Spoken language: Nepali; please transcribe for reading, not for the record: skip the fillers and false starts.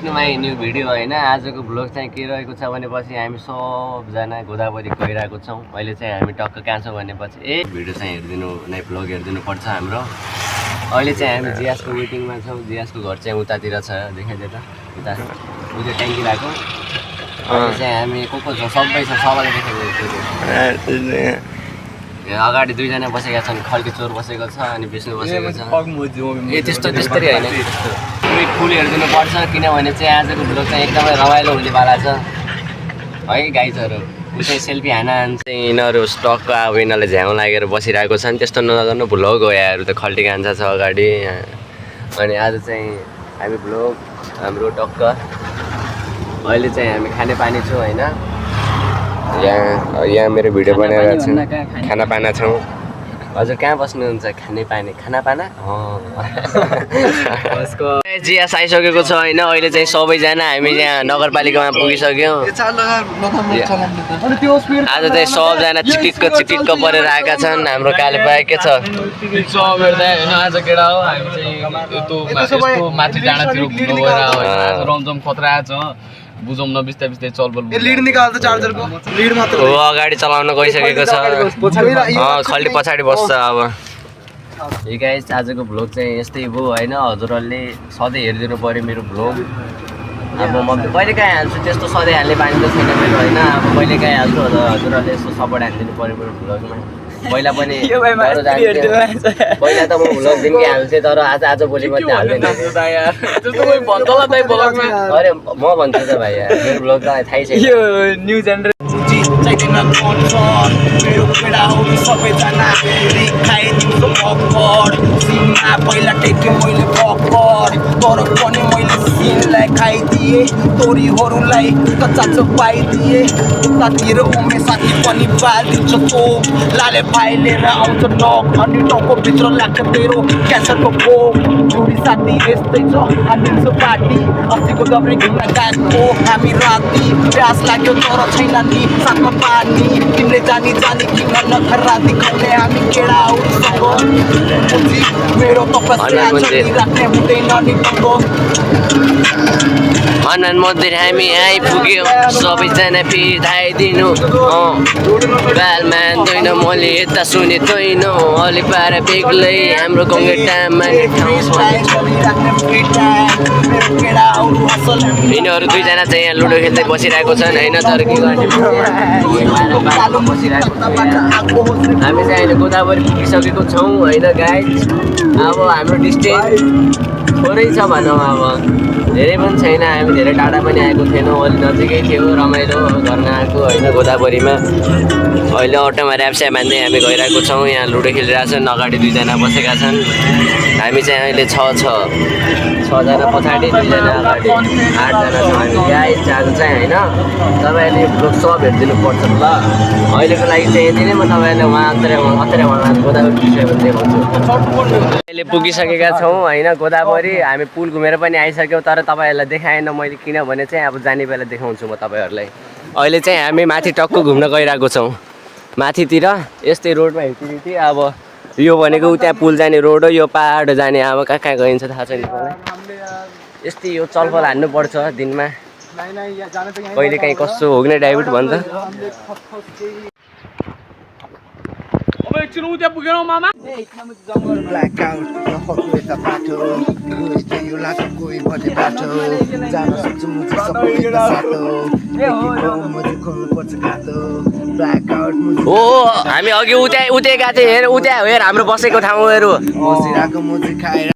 टु माई न्यू भिडियो होइन। आजको भ्लग चाहिँ के रहेको छ भनेपछि हामी सबजना गोदावरी गइरहेको छौँ। अहिले चाहिँ हामी टक्क कहाँ छौँ भनेपछि भिडियो चाहिँ हेरिदिनु नै भ्लग हेरिदिनु पर्छ हाम्रो। अहिले चाहिँ हामी जियासको वेटिङमा छौँ। जियासको घर चाहिँ उतातिर छ, देखाइदियो त उता उयो ट्याङ्की भएको। अहिले चाहिँ हामी को छौँ, सबै छ, सबैलाई देखाइदिएको। अगाडि दुईजना बसेका छन्, खल्के चोर बसेको छ अनि विष्णु बसेको छ। त्यस्तै होइन, फुल हेरिदिनु पर्छ किनभने चाहिँ आजको भ्लग चाहिँ एकदमै रमाइलो हुनेवाला छ है गाइजहरू। उतै सेल्फी हान्छ यिनीहरू स्टकको अब यिनीहरूले झ्याउ लागेर बसिरहेको छन्। त्यस्तो नगर्नु, भ्लग हो याहरू त खल्टी कान्छा छ अगाडि। अनि आज चाहिँ हामी भ्लग हाम्रो टक्क अहिले चाहिँ हामी खाने पानी छौँ होइन। यहाँ मेरो भिडियो बनाइरहेको छु, खाना पाना छौँ। हजुर कहाँ बस्नुहुन्छ? खाने पानी खाना पाना जियास आइसकेको छ होइन। अहिले चाहिँ सबैजना हामी यहाँ नगरपालिकामा पुगिसक्यौँ। आज चाहिँ सबजना चिटिक्क परेर आएका छन्। हाम्रो काले पाए के छ आज केटा हो हामी चाहिँ माथि डाँडातिर घुम्नु गएर रमझम खतरा छ। बुझौँ न बिस्तारै बिस्तारै चलबल लिड निकाल्छ चार्जरको लिड मात्र हो। अगाडि चलाउन गइसकेको छ, खल्टी पछाडि बस्छ। अब यो गाइस आजको भ्लग चाहिँ यस्तै भयो होइन। हजुरहरूले सधैँ हेरिदिनु पऱ्यो मेरो भ्लग। अब म कहिले काहीँ हाल्छु, त्यस्तो सधैँ हाल्ने बानी त छैन मेरो होइन। अब कहिले काहीँ हाल्छु, हजुरहरूले यस्तो सपोर्ट हालिदिनु पऱ्यो मेरो भ्लगमा। पहिला पनि पहिला त म भ्लग दिनकै हाल्थेँ, तर आज भोलि मात्रै हाल्दैन। अरे म भन्छु त भाइ, मेरो भ्लग त थाहै छैन। न्यू जेनरेसन मेरो केटाहरू सबैजना खाइदिन्छु पकड। सिनमा पहिला टेकेँ मैले पकड, तर पनि मैले सिनलाई खाइदिएँ। तोरीहरूलाई कच्चा चपाइदिएँ। उतातिर उमे साथी पनि बालिदिन्छ तोप। लाले भाइ लिएर आउँछ टक अनि टाउको भित्र लाग्छ तेरो क्यान्सरको भोक। जोडी साथी यस्तै छ हालिदिन्छ पार्टी। अस्तिको दब्रे घुम्न गएको हामी राति, प्यास लाग्यो तर छैन नि साथमा पानी। तिमीले जानी किन नखरा देखाउने हामी केटाहरूसँग। मेरो तपस्या राख्ने हुँदैन नि तँको। हनुमान मन्दिर हामी आइपुग्यो, सबैजना फिर्ताइदिनु। गाल मान्दैन मैले यता सुने तैन, अलि पारा बेग्लै हाम्रो गङ्गेटामा। यिनीहरू दुईजना चाहिँ यहाँ लुडो खेल्दै बसिरहेको छन् होइन। तर के गर्ने, हामी चाहिँ अहिले गोदावरी पुगिसकेको छौँ होइन गाइज। अब हाम्रो डिस्टेन्स थोरै छ भनौँ, अब धेरै पनि छैन। हामी धेरै टाढा पनि आएको थिएनौँ, अलि नजिकै थियो, रमाइलो गर्न आएको होइन गोदावरीमा। अहिले अटोमा ऱ्याप्स्या बाँध्दै हामी गइरहेको छौँ। यहाँ लुडो खेलिरहेको छन्, अगाडि दुईजना बसेका छन्। हामी चाहिँ अहिले छजना पछाडि, दुईजना अगाडि, 8जना छौँ हामी गाइज आज चाहिँ होइन। तपाईँहरूले भ्लग सब हेरिदिनु पर्छ ल। अहिलेको लागि चाहिँ यति नै। म तपाईँहरूले उहाँ गोदावरी पुगिसकेको देखाउँछु। अहिले पुगिसकेका छौँ होइन गोदावरी। हामी पुल घुमेर पनि आइसक्यौँ, तर तपाईँहरूलाई देखाएन मैले किनभने चाहिँ अब जाने बेला देखाउँछु म तपाईँहरूलाई। अहिले चाहिँ हामी माथि टक्क घुम्न गइरहेको छौँ। माथितिर यस्तै रोडमा हिँड्थी। अब यो भनेको त्यहाँ पुल जाने रोड हो, यो पहाड जाने। अब कहाँ गइन्छ थाहा छैन मलाई। यस्तै यो चलफल हान्नुपर्छ दिनमा, कहिले काहीँ कस्तो होग्ने डाइभर्ट भन्छ। हो हामी अघि उतै गएको थियौँ। हेर उता हेर हाम्रो बसेको ठाउँहरू।